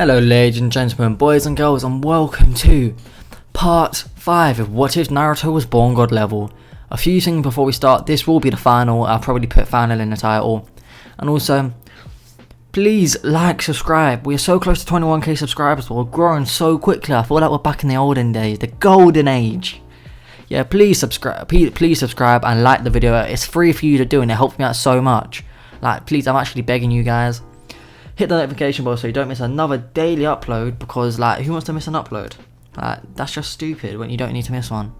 Hello ladies and gentlemen, boys and girls, and welcome to part 5 of What If Naruto Was Born God Level. A few things before we start. This will be the final. I'll probably put final in the title. And also, please like, subscribe. We are so close to 21k subscribers, but we're growing so quickly. I feel like we're back in the olden days, the golden age. Yeah, please subscribe and like the video. It's free for you to do and it helps me out so much. Like, please, I'm actually begging you guys. Hit the notification bell so you don't miss another daily upload, because like, who wants to miss an upload? That's just stupid when you don't need to miss one.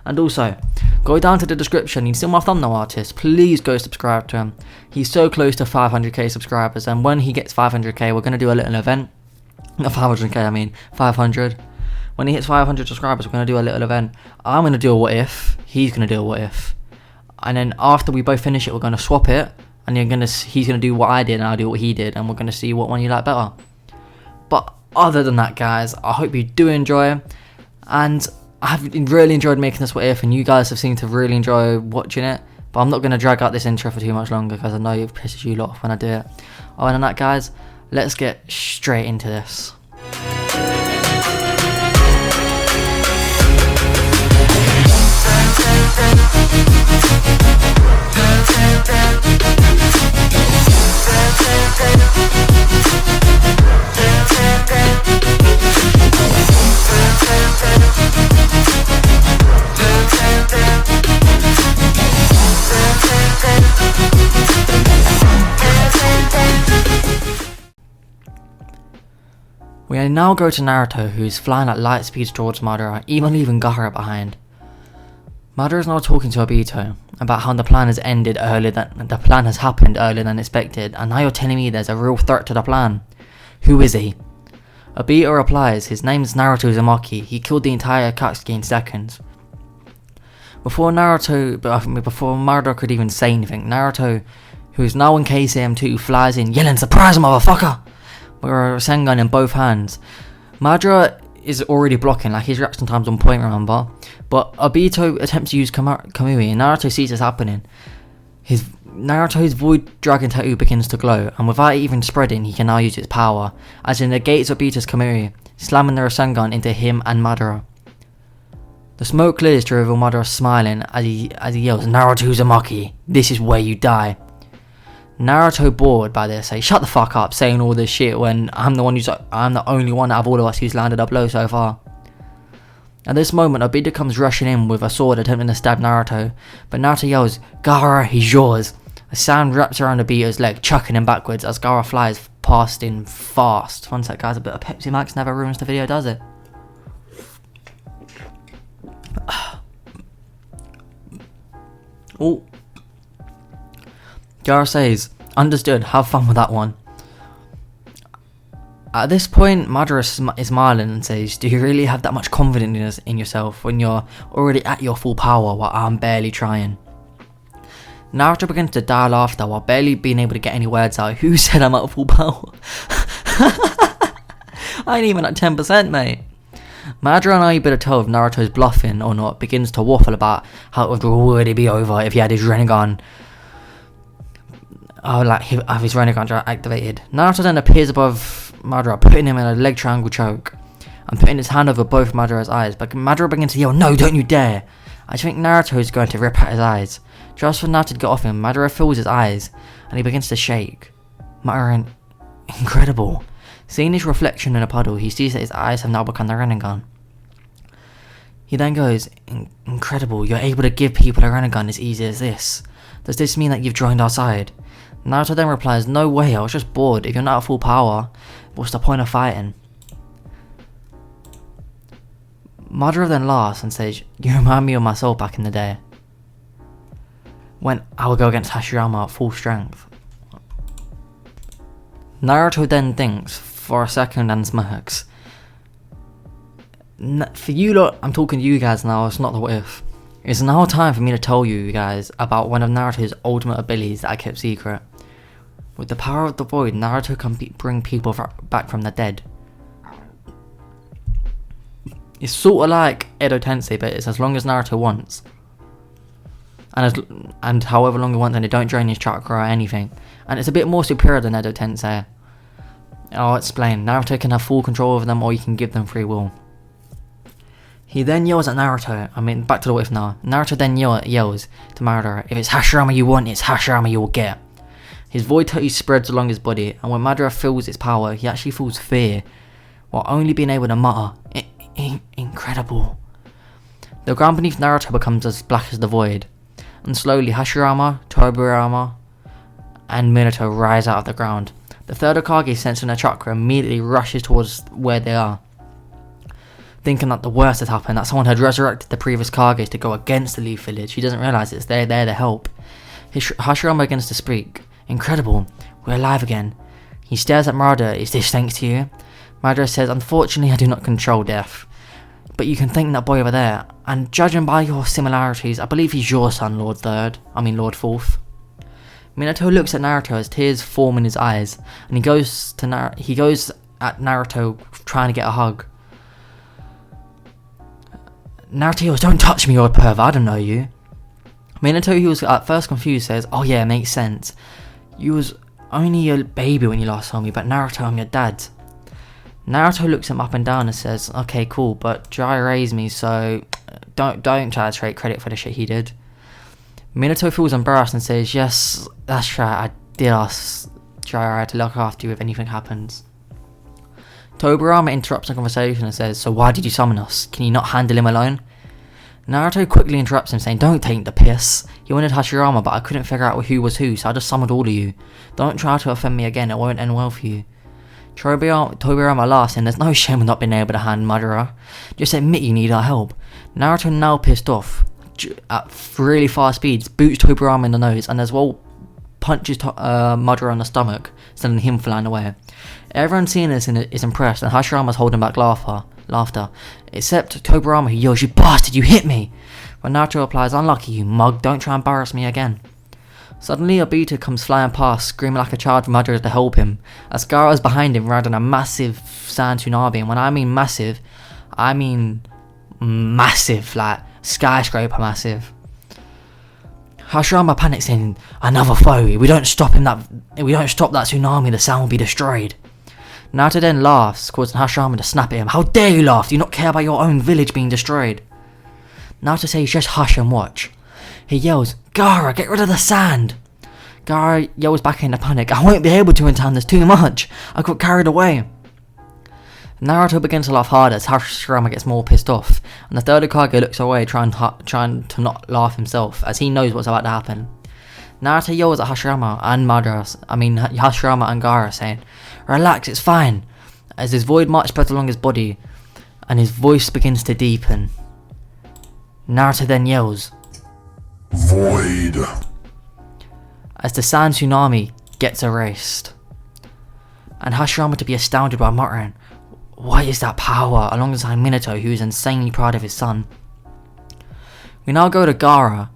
And also, go down to the description, you see my thumbnail artist, please go subscribe to him. He's so close to 500k subscribers, and when he gets 500k we're going to do a little event. Not 500k, I mean 500. When he hits 500 subscribers we're going to do a little event. I'm going to do a what if, he's going to do a what if. And then after we both finish it we're going to swap it. And he's going to do what I did and I'll do what he did, and we're going to see what one you like better. But other than that, guys, I hope you do enjoy. And I have really enjoyed making this what if, and you guys have seemed to really enjoy watching it. But I'm not going to drag out this intro for too much longer, because I know it pisses you off when I do it. Other than that, guys, let's get straight into this. We now go to Naruto, who's flying at light speeds towards Madara, even leaving Gaara behind. Madara is now talking to Obito about how the plan has happened earlier than expected, and now you're telling me there's a real threat to the plan. Who is he? Obito replies, his name is Naruto Uzumaki. He killed the entire Akatsuki in seconds. Before Madara could even say anything, Naruto, who is now in KCM2, flies in, yelling, "Surprise, motherfucker!" with a Rasengan in both hands. Madara is already blocking, like his reaction time's on point, remember? But Obito attempts to use Kamui, and Naruto sees this happening. Naruto's void dragon tattoo begins to glow, and without it even spreading, he can now use its power, as it negates Obito's Kamui, slamming the Rasengan into him and Madara. The smoke clears to reveal Madara smiling as he yells, "Naruto Uzumaki, this is where you die." Naruto, bored by this, says, "Shut the fuck up saying all this shit when I'm the only one out of all of us who's landed a blow so far." At this moment, Obito comes rushing in with a sword attempting to stab Naruto, but Naruto yells, "Gaara, he's yours." A sound wraps around Obito's leg, chucking him backwards as Gaara flies past him fast. One sec, guys, a bit of Pepsi Max never ruins the video, does it? Oh. Gaara says, "Understood, have fun with that one." At this point, Madara is smiling and says, "Do you really have that much confidence in yourself when you're already at your full power while I'm barely trying?" Naruto begins to die laughter while barely being able to get any words out. Who said I'm at full power? I ain't even at 10%, mate. Madara, now you better tell if Naruto's bluffing or not, begins to waffle about how it would already be over if he had his Rinnegan. Have his Rinnegan activated. Naruto then appears above Madara, putting him in a leg triangle choke and putting his hand over both Madara's eyes. But Madara begins to yell, "No, don't you dare!" I think Naruto is going to rip out his eyes. Just for Naruto to get off him, Madara fills his eyes and he begins to shake. Madara, incredible. Seeing his reflection in a puddle, he sees that his eyes have now become the Rinnegan. He then goes, "Incredible, you're able to give people a Rinnegan as easy as this. Does this mean that you've joined our side?" Naruto then replies, "No way, I was just bored. If you're not at full power, what's the point of fighting?" Madara then laughs and says, "You remind me of myself back in the day, when I would go against Hashirama at full strength." Naruto then thinks for a second and smirks. For you lot, I'm talking to you guys now, it's not the what if. It's now time for me to tell you guys about one of Naruto's ultimate abilities that I kept secret. With the power of the void, Naruto can bring people back from the dead. It's sort of like Edo Tensei, but it's as long as Naruto wants. And however long he wants, and they don't drain his chakra or anything. And it's a bit more superior than Edo Tensei. I'll explain. Naruto can have full control over them, or you can give them free will. He then yells at Naruto. Back to the What If now. Naruto then yells to Madara, if it's Hashirama you want, it's Hashirama you will get. His void totally spreads along his body, and when Madara feels its power, he actually feels fear, while only being able to mutter, incredible. The ground beneath Naruto becomes as black as the void, and slowly Hashirama, Tobirama, and Minato rise out of the ground. The third Hokage, sensing their chakra, immediately rushes towards where they are, thinking that the worst had happened, that someone had resurrected the previous Kages to go against the Leaf Village. He doesn't realise it's they're there to help. Hashirama begins to speak. Incredible, we're alive again. He stares at Madara. Is this thanks to you? Madara says, unfortunately I do not control death, but you can thank that boy over there, and judging by your similarities, I believe he's your son, Lord Fourth. Minato looks at Naruto as tears form in his eyes, and he goes at Naruto trying to get a hug. Naruto yells, don't touch me, you old perv, I don't know you. Minato, who was at first confused, says, oh yeah, makes sense. You was only a baby when you last saw me, but Naruto, I'm your dad. Naruto looks him up and down and says, okay, cool, but Jiraiya raised me, so don't try to take credit for the shit he did. Minato feels embarrassed and says, yes, that's right, I did ask Jiraiya to look after you if anything happens. Tobirama interrupts the conversation and says, so why did you summon us? Can you not handle him alone? Naruto quickly interrupts him, saying, don't take the piss. He wanted Hashirama, but I couldn't figure out who was who, so I just summoned all of you. Don't try to offend me again, it won't end well for you. Tobirama laughs, and there's no shame in not being able to handle Madara. Just admit you need our help. Naruto, now pissed off, at really fast speeds, boots Tobirama in the nose, and as well punches Madara on the stomach, sending him flying away. Everyone seeing this is impressed, and Hashirama's holding back laughter, except Tobirama, who yells, you bastard, you hit me! When Naruto replies, unlucky you mug, don't try and embarrass me again. Suddenly Obito comes flying past, screaming like a child for Madara to help him, as Gaara's behind him riding a massive sand tsunami, and when I mean massive, I mean massive, like skyscraper massive. Hashirama panics, saying, another foe, if we don't stop that tsunami, the sand will be destroyed. Naruto then laughs, causing Hashirama to snap at him. How dare you laugh? Do you not care about your own village being destroyed? Naruto says, just hush and watch. He yells, Gaara, get rid of the sand! Gaara yells back in a panic, I won't be able to in time, there's too much. I got carried away. Naruto begins to laugh harder as Hashirama gets more pissed off, and the third Hokage looks away, trying to not laugh himself, as he knows what's about to happen. Naruto yells at Hashirama and Gaara, saying, relax, it's fine, as his void march spreads along his body, and his voice begins to deepen. Naruto then yells, void, as the sand tsunami gets erased, and Hashirama to be astounded by muttering, what is that power, alongside Minato, who is insanely proud of his son. We now go to Gaara,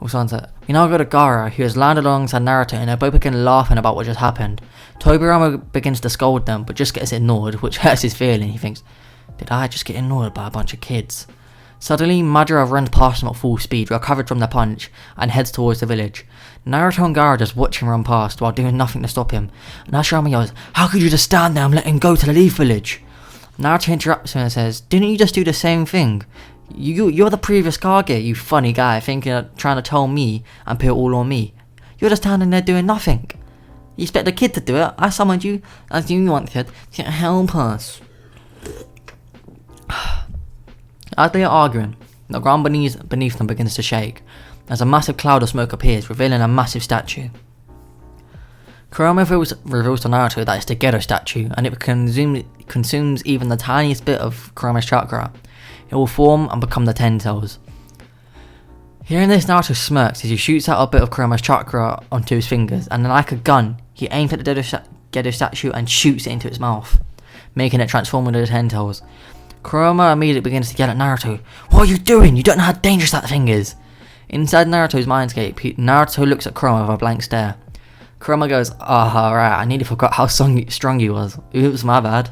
who has landed alongside Naruto, and they both begin laughing about what just happened. Tobirama begins to scold them, but just gets ignored, which hurts his feeling. He thinks, did I just get ignored by a bunch of kids? Suddenly, Madara runs past him at full speed, recovered from the punch, and heads towards the village. Naruto and Gaara just watch him run past, while doing nothing to stop him. And Hashirama yells, how could you just stand there and let him go to the Leaf Village? Naruto interrupts him and says, didn't you just do the same thing? You're the previous Kage, you funny guy, trying to tell me and put it all on me. You're just standing there doing nothing. You expect the kid to do it? I summoned you as you wanted to help us. As they are arguing, the ground beneath them begins to shake, as a massive cloud of smoke appears, revealing a massive statue. Kurama reveals to Naruto that it's the Gedo statue, and it consumes even the tiniest bit of Kurama's chakra. It will form and become the Ten Tails. Hearing this, Naruto smirks as he shoots out a bit of Kurama's chakra onto his fingers, and like a gun, he aims at the Gedo statue and shoots it into its mouth, making it transform into the Ten Tails. Kurama immediately begins to yell at Naruto, what are you doing? You don't know how dangerous that thing is! Inside Naruto's mindscape, Naruto looks at Kurama with a blank stare. Kurama goes, right, I nearly forgot how strong he was. Oops, my bad.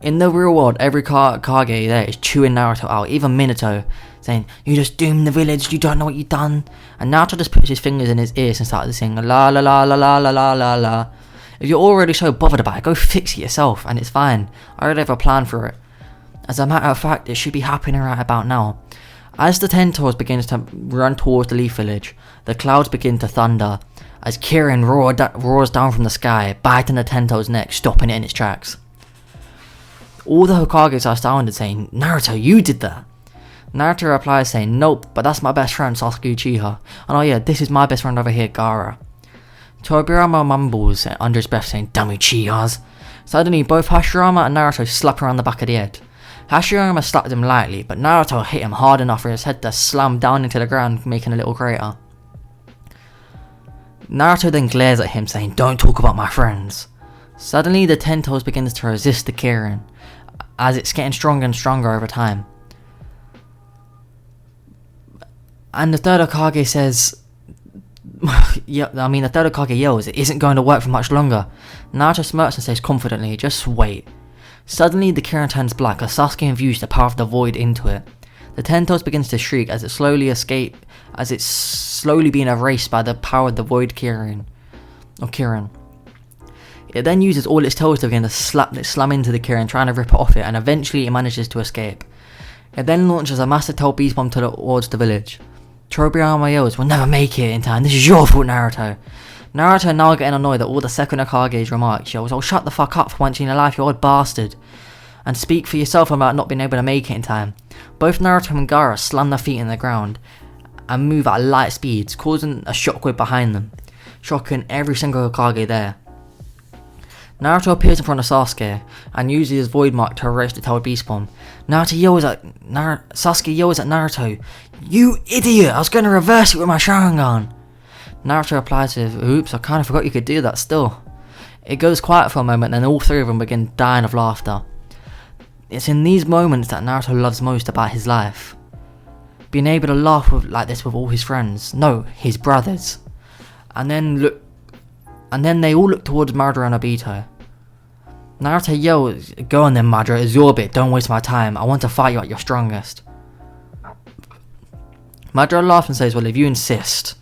In the real world, every Kage there is chewing Naruto out, even Minato, saying, you just doomed the village, you don't know what you've done. And Naruto just puts his fingers in his ears and starts to sing, la la la la la la la la la. If you're already so bothered about it, go fix it yourself, and it's fine. I already have a plan for it. As a matter of fact, it should be happening right about now. As the Ten Toes begins to run towards the Leaf Village, the clouds begin to thunder, as Kirin roars down from the sky, biting the Ten Toes' neck, stopping it in its tracks. All the Hokages are astounded, saying, "Naruto, you did that!" Naruto replies saying, "Nope, but that's my best friend Sasuke Uchiha, and oh yeah, this is my best friend over here, Gaara." Tobirama mumbles under his breath saying, "Damn Uchihas!" Suddenly, both Hashirama and Naruto slap him around the back of the head. Hashirama slapped him lightly, but Naruto hit him hard enough for his head to slam down into the ground, making a little crater. Naruto then glares at him saying, "Don't talk about my friends." Suddenly, the Ten Toes begins to resist the Kirin, as it's getting stronger and stronger over time. And the third Hokage says, the third Hokage yells, "It isn't going to work for much longer." Naruto smirks and says confidently, "Just wait." Suddenly the Kirin turns black as Sasuke infused the power of the void into it. The Ten Toes begins to shriek as it's slowly being erased by the power of the void Kirin. It then uses all its toes to begin to slam into the Kirin, trying to rip it off it, and eventually it manages to escape. It then launches a massive tail beast bomb towards the village. Tobirama yells, "We'll never make it in time, this is your fault, Naruto." Naruto, now getting annoyed at all the second Hokage's remarks, yells, "Oh, shut the fuck up for once in your life, you old bastard, and speak for yourself about not being able to make it in time." Both Naruto and Gaara slam their feet in the ground and move at light speeds, causing a shockwave behind them, shocking every single Hokage there. Naruto appears in front of Sasuke and uses his void mark to erase the tailed beast bomb. Sasuke yells at Naruto, "You idiot, I was going to reverse it with my Sharingan." Naruto replies with, "Oops, I kind of forgot you could do that still." It goes quiet for a moment, and all three of them begin dying of laughter. It's in these moments that Naruto loves most about his life. Being able to laugh like this with all his friends. No, his brothers. And then they all look towards Madara and Obito. Naruto yells, "Go on then, Madara, it's your bit, don't waste my time. I want to fight you at your strongest." Madara laughs and says, "Well, if you insist."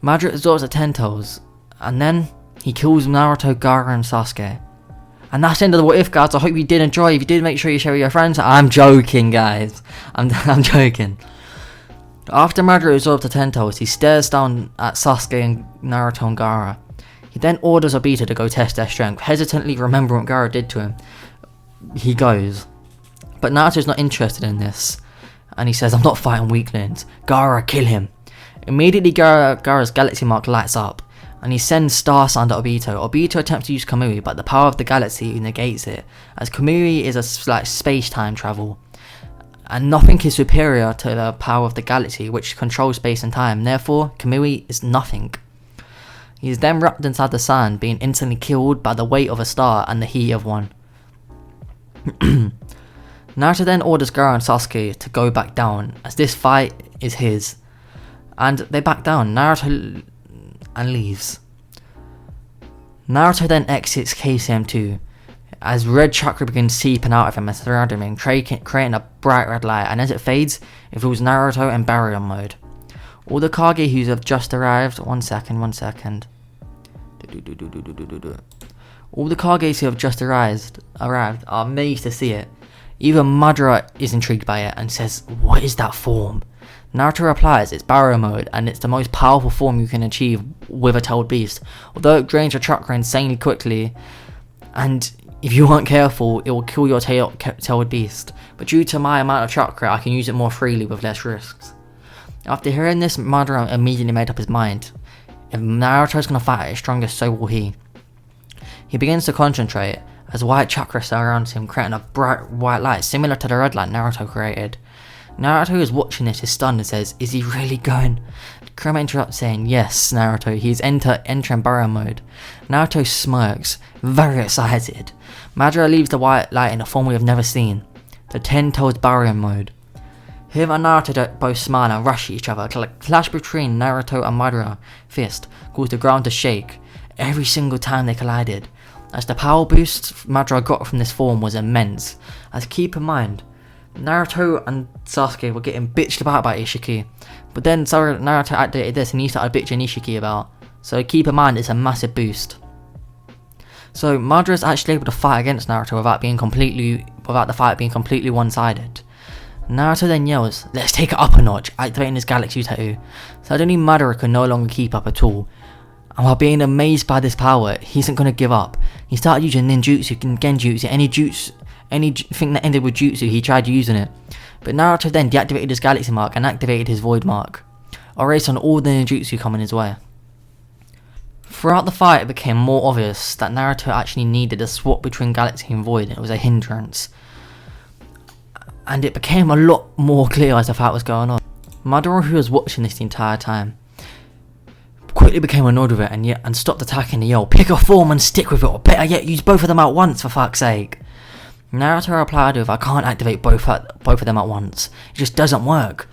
Madara absorbs the Ten Toes, and then he kills Naruto, Gaara and Sasuke. And that's the end of the What If, guys. I hope you did enjoy. If you did, make sure you share with your friends. I'm joking, guys. I'm joking. After Madara absorbs the Ten Toes, he stares down at Sasuke and Naruto and Gaara. He then orders Obito to go test their strength, hesitantly remembering what Gaara did to him. He goes. But Naruto's not interested in this, and he says, "I'm not fighting weaklings. Gaara, kill him." Immediately Gaara's galaxy mark lights up, and he sends Star Sand at Obito. Obito attempts to use Kamui, but the power of the galaxy negates it, as Kamui is like space-time travel, and nothing is superior to the power of the galaxy, which controls space and time. Therefore, Kamui is nothing. He is then wrapped inside the sand, being instantly killed by the weight of a star and the heat of one. Naruto then orders Gaara and Sasuke to go back down, as this fight is his. And they back down, Naruto and leaves. Naruto then exits KCM2, as red chakra begins seeping out of him and surrounding him, creating a bright red light, and as it fades, it feels Naruto in barrier mode. All the Kage who have just arrived, one second. All the Kages who have just arrived are amazed to see it. Even Madara is intrigued by it and says, "What is that form?" Naruto replies, "It's barrier mode, and it's the most powerful form you can achieve with a tailed beast. Although it drains your chakra insanely quickly, and if you aren't careful, it will kill your tailed beast. But due to my amount of chakra, I can use it more freely with less risks." After hearing this, Madara immediately made up his mind. If Naruto's gonna fight at his strongest, so will he. He begins to concentrate, as white chakra surrounds him, creating a bright white light similar to the red light Naruto created. Naruto is watching this, is stunned, and says, "Is he really going?" Kurama interrupts saying, "Yes, Naruto, he's entering barrier mode." Naruto smirks, very excited. Madara leaves the white light in a form we have never seen, the Ten Toes barrier mode. Him and Naruto both smile and rush at each other. A clash between Naruto and Madara fist caused the ground to shake every single time they collided, as the power boost Madara got from this form was immense. As keep in mind, Naruto and Sasuke were getting bitched about by Ishiki, but then Naruto activated this and he started bitching Ishiki about, so keep in mind it's a massive boost. So Madara is actually able to fight against Naruto without the fight being completely one-sided. Naruto then yells, "Let's take it up a notch," activating his Galaxy Tattoo. Suddenly Madara can no longer keep up at all. And while being amazed by this power, he isn't going to give up. He started using ninjutsu and genjutsu, anything that ended with jutsu, he tried using it. But Naruto then deactivated his Galaxy Mark and activated his Void Mark, erasing all the ninjutsu coming his way. Throughout the fight, it became more obvious that Naruto actually needed a swap between Galaxy and Void, and it was a hindrance. And it became a lot more clear as to how it was going on. Madara, who was watching this the entire time, quickly became annoyed with it and stopped attacking and yelled, "Pick a form and stick with it, or better yet, use both of them at once, for fuck's sake." Naruto replied with, "I can't activate both of them at once. It just doesn't work."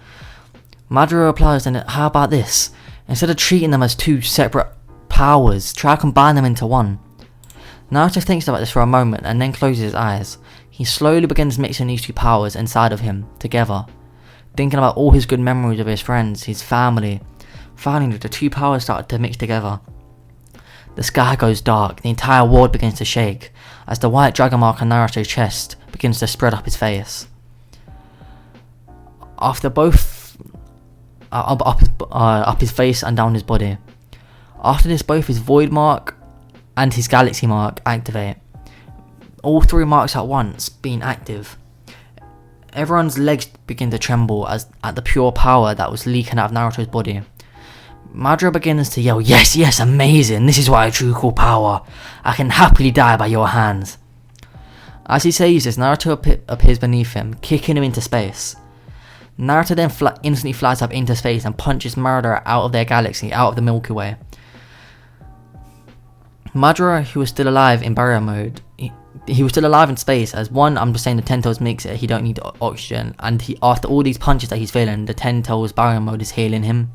Madara replies, "Then how about this? Instead of treating them as two separate powers, try to combine them into one." Naruto thinks about this for a moment and then closes his eyes. He slowly begins mixing these two powers inside of him together, thinking about all his good memories of his friends, his family. Finally, the two powers started to mix together. The sky goes dark, the entire world begins to shake, as the white dragon mark on Naruto's chest begins to spread up his face. After both, up his face and down his body. After this, both his Void Mark and his Galaxy Mark activate. All three marks at once being active. Everyone's legs begin to tremble at the pure power that was leaking out of Naruto's body. Madara begins to yell, "Yes, yes, amazing, this is what I truly call power. I can happily die by your hands." As he says this, Naruto appears beneath him, kicking him into space. Naruto then instantly flies up into space and punches Madara out of their galaxy, out of the Milky Way. Madara, who was still alive in barrier mode, he was still alive in space, as one, I'm just saying the Ten Tails makes it, he don't need oxygen, and after all these punches that he's feeling, the Ten Tails barrier mode is healing him.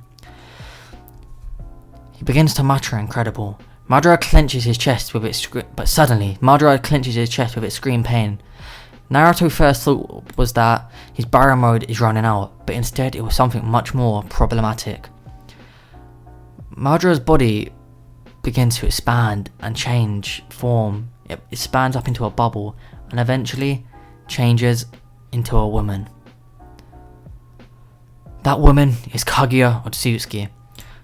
He begins to mutter incredible. Madara clenches his chest with its but suddenly, Madara clenches his chest with extreme pain. Naruto first thought was that his barrier mode is running out, but instead it was something much more problematic. Madara's body begins to expand and change form. It expands up into a bubble and eventually changes into a woman. That woman is Kaguya Otsutsuki.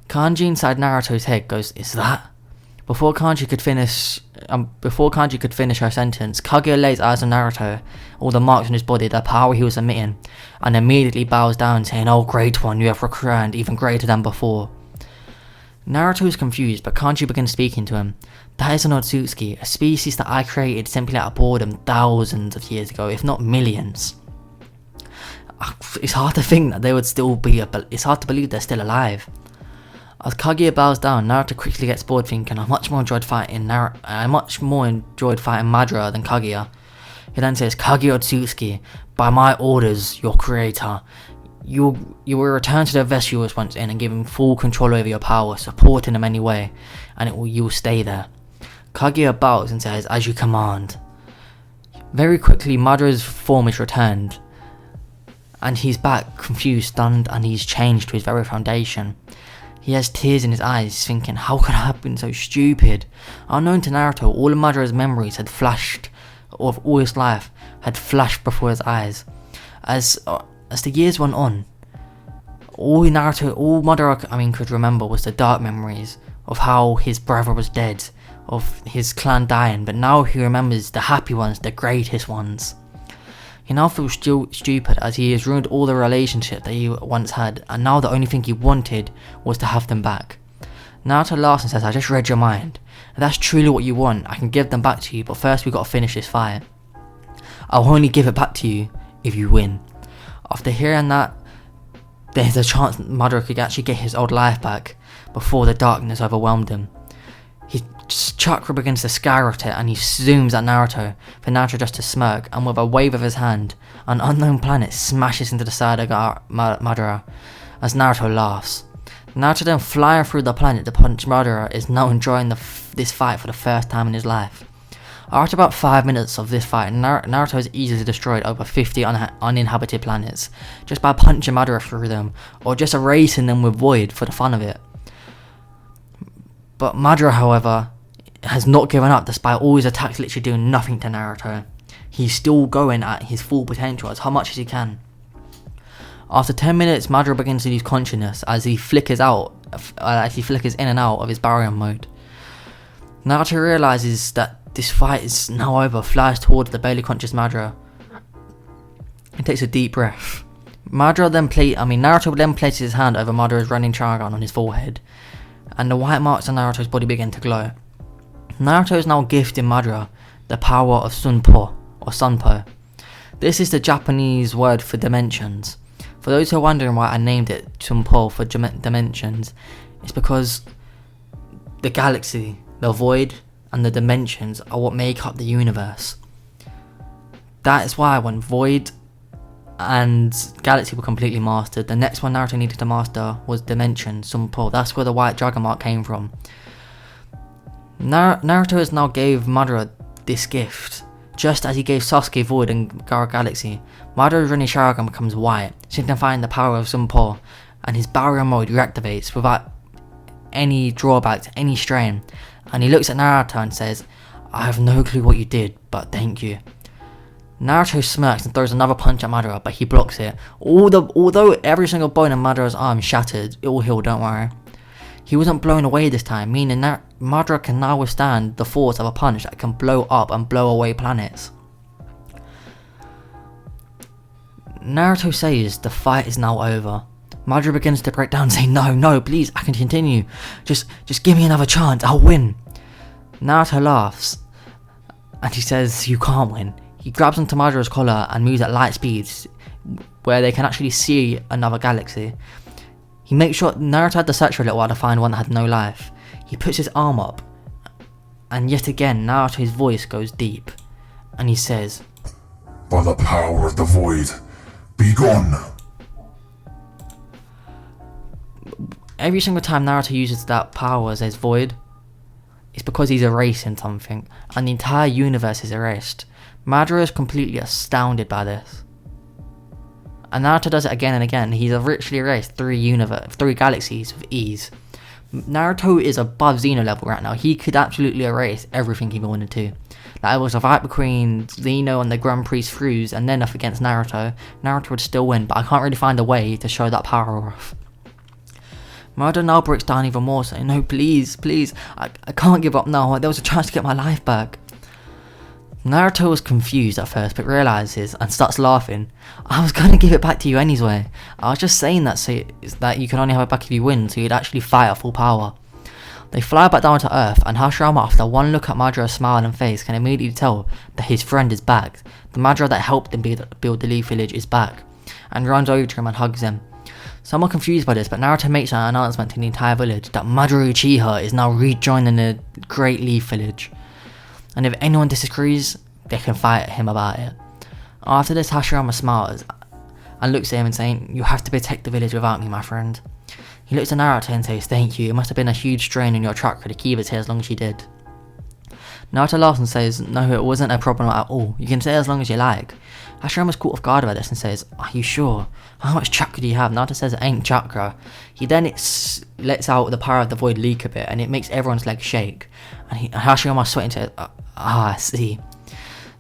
Kanji inside Naruto's head goes, "Is that?" Before Kanji could finish her sentence, Kaguya lays eyes on Naruto, all the marks on his body, the power he was emitting, and immediately bows down, saying, "Oh great one, you have returned even greater than before." Naruto is confused, but Kanji begins speaking to him. "That is an Otsutsuki, a species that I created simply out of boredom thousands of years ago, if not millions." It's hard to think that they would still be, it's hard to believe they're still alive. As Kaguya bows down, Naruto quickly gets bored, thinking, I much more enjoyed fighting Madara than Kaguya. He then says, "Kaguya Otsutsuki, by my orders, your creator, you will return to the vessel you was once in and give him full control over your power, support him in any way, and you will stay there." Kaguya bows and says, "As you command." Very quickly, Madara's form is returned, and he's back, confused, stunned, and he's changed to his very foundation. He has tears in his eyes, thinking, how could I have been so stupid? Unknown to Naruto, all of Madara's memories had flashed, of all his life, had flashed before his eyes. As the years went on, all Madara could remember was the dark memories of how his brother was dead, of his clan dying, but now he remembers the happy ones, the greatest ones. He now feels stupid as he has ruined all the relationships that he once had, and now the only thing he wanted was to have them back. Naruto laughs and says, "I just read your mind. If that's truly what you want, I can give them back to you, but first we gotta finish this fight. I'll only give it back to you if you win." After hearing that, there's a chance that Madara could actually get his old life back before the darkness overwhelmed him. His chakra begins to skyrocket and he zooms at Naruto, for Naruto just to smirk, and with a wave of his hand, an unknown planet smashes into the side of Madara as Naruto laughs. Naruto then flying through the planet to punch Madara is now enjoying this fight for the first time in his life. After about 5 minutes of this fight, Naruto has easily destroyed over 50 uninhabited planets just by punching Madara through them, or just erasing them with Void for the fun of it. But Madara, however, has not given up despite all his attacks literally doing nothing to Naruto. He's still going at his full potential as much as he can. After 10 minutes, Madara begins to lose consciousness as he flickers in and out of his barrier mode. Naruto realizes that this fight is now over, flies towards the barely conscious Madara. He takes a deep breath. Naruto then places his hand over Madara's running Sharingan on his forehead, and the white marks on Naruto's body begin to glow. Naruto is now gifting Madara the power of Sunpo, or Sunpo. This is the Japanese word for dimensions. For those who are wondering why I named it Sunpo for dimensions, it's because the galaxy, the void, and the dimensions are what make up the universe. That is why when void and galaxy were completely mastered, the next one Naruto needed to master was dimension, Sunpo. That's where the white dragon mark came from. Naruto has now gave Madara this gift, just as he gave Sasuke void and Gaara galaxy. Madara's running Sharingan becomes white, signifying the power of Sunpo, and his barrier mode reactivates without any drawbacks, any strain. And he looks at Naruto and says, "I have no clue what you did, but thank you." Naruto smirks and throws another punch at Madara, but he blocks it. Although every single bone in Madara's arm shattered, it will heal, don't worry. He wasn't blown away this time, meaning that Madara can now withstand the force of a punch that can blow up and blow away planets. Naruto says the fight is now over. Madara begins to break down, saying, No, please, I can continue. Just give me another chance, I'll win." Naruto laughs, and he says, "You can't win." He grabs onto Madara's collar and moves at light speeds, where they can actually see another galaxy. He makes sure Naruto had to search for a little while to find one that had no life. He puts his arm up, and yet again Naruto's voice goes deep, and he says, "By the power of the void, be gone." Every single time Naruto uses that power as his void, it's because he's erasing something, and the entire universe is erased. Madara is completely astounded by this. And Naruto does it again and again. He's literally erased 3 galaxies with ease. Naruto is above Xeno level right now. He could absolutely erase everything he wanted to. Like, it was a fight between Xeno and the Grand Priest Fruz, and then up against Naruto. Naruto would still win, but I can't really find a way to show that power off. Madara now breaks down even more, saying, "No, please, I can't give up now. There was a chance to get my life back." Naruto was confused at first, but realizes and starts laughing. "I was gonna give it back to you anyway. I was just saying that so that you can only have it back if you win, so you'd actually fight at full power." They fly back down to Earth, and Hashirama, after one look at Madara's smiling face, can immediately tell that his friend is back. The Madara that helped him build the Leaf Village is back, and runs over to him and hugs him. Somewhat confused by this, but Naruto makes an announcement to the entire village that Madara Uchiha is now rejoining the Great Leaf Village. And if anyone disagrees, they can fight him about it. After this, Hashirama smiles and looks at him and saying, "You have to protect the village without me, my friend." He looks at Naruto and says, "Thank you, it must have been a huge strain on your chakra to keep us here as long as you did." Naruto laughs and says, "No, it wasn't a problem at all. You can stay as long as you like." Hashirama's caught off guard by this and says, "Are you sure? How much chakra do you have?" Naruto says it ain't chakra. He then lets out the power of the void leak a bit, and it makes everyone's legs shake. And Hashirama's sweating to I see.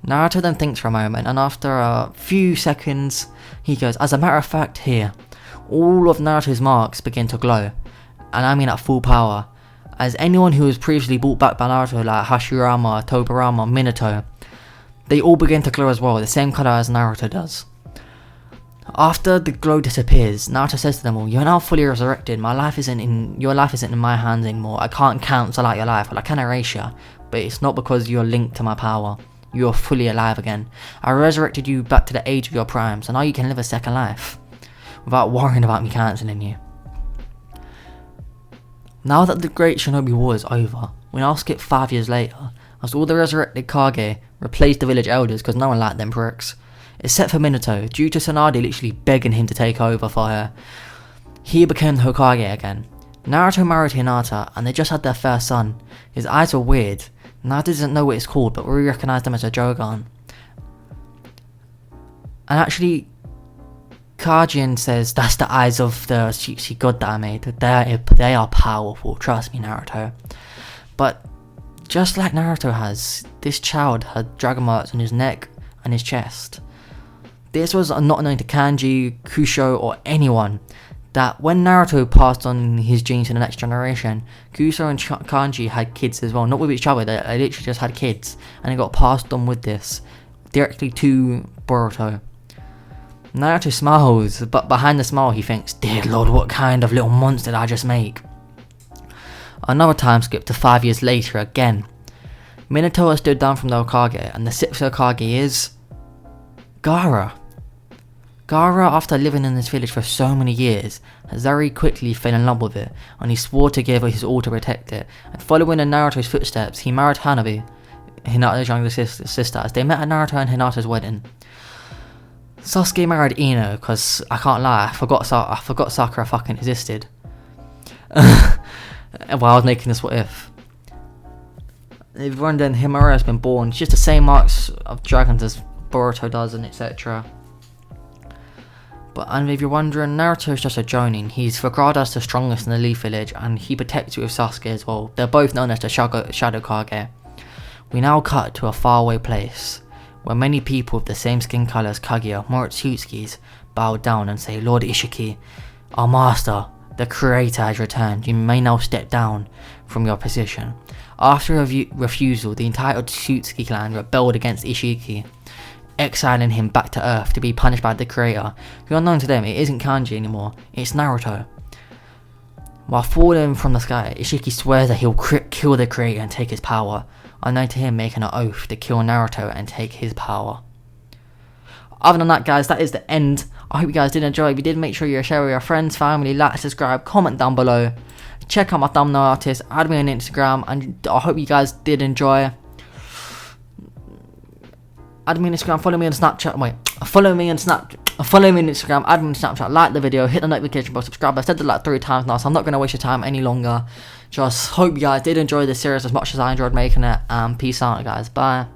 Naruto then thinks for a moment, and after a few seconds, he goes, "As a matter of fact, here." All of Naruto's marks begin to glow, and I mean at full power, as anyone who was previously brought back by Naruto, like Hashirama, Tobirama, Minato, they all begin to glow as well, the same colour as Naruto does. After the glow disappears, Naruto says to them all, "You're now fully resurrected. Your life isn't in my hands anymore. I can't cancel out your life. Well, I can erase you, but it's not because you're linked to my power. You are fully alive again. I resurrected you back to the age of your prime, so now you can live a second life without worrying about me cancelling you." Now that the Great Shinobi War is over, we now skip 5 years later, as all the resurrected Kage replaced the village elders because no one liked them pricks, except for Minato, due to Tsunade literally begging him to take over for her. He became the Hokage again. Naruto married Hinata, and they just had their first son. His eyes were weird. Naruto doesn't know what it's called, but we recognise them as a Jogan. And actually, Kajin says, "That's the eyes of the god that I made. They are powerful, trust me, Naruto." But Just like Naruto has, this child had dragon marks on his neck and his chest. This was not known to Kanji, Kusho, or anyone. That when Naruto passed on his genes to the next generation, Kusho and Kanji had kids as well. Not with each other, they literally just had kids. And it got passed on with this, directly to Boruto. Naruto smiles, but behind the smile he thinks, dear lord, what kind of little monster did I just make? Another time skip to 5 years later again. Minato has stood down from the Hokage, and the 6th Hokage is... Gaara. Gaara, after living in this village for so many years, has very quickly fell in love with it, and he swore to give his all to protect it. And following in Naruto's footsteps, he married Hanabi, Hinata's younger sister, as they met at Naruto and Hinata's wedding. Sasuke married Ino, because I can't lie, I forgot Sakura fucking existed. While I was making this what if. If you're wondering, Himura has been born. It's just the same marks of dragons as Boruto does, and etc. And if you're wondering, Naruto is just a jonin. He's regarded as the strongest in the Leaf Village, and he protects you with Sasuke as well. They're both known as the Shadow Kage. We now cut to a faraway place, where many people with the same skin colour as Kaguya, Momotsukis, bow down and say, Lord Ishiki, our master, the creator has returned. You may now step down from your position. After a refusal, the entire Otsutsuki clan rebelled against Ishiki, exiling him back to Earth to be punished by the creator, who unknown to them, it isn't Kanji anymore, it's Naruto. While falling from the sky, Ishiki swears that he'll kill the creator and take his power, unknown to him making an oath to kill Naruto and take his power. Other than that, guys, that is the end. I hope you guys did enjoy. If you did, make sure you share with your friends, family, like, subscribe, comment down below. Check out my thumbnail artist, add me on Instagram, and I hope you guys did enjoy. Add me on Instagram, follow me on Snapchat, follow me on Instagram, add me on Snapchat, like the video, hit the notification bell, subscribe. I said that like 3 times now, so I'm not going to waste your time any longer. Just hope you guys did enjoy this series as much as I enjoyed making it, and peace out, guys, bye.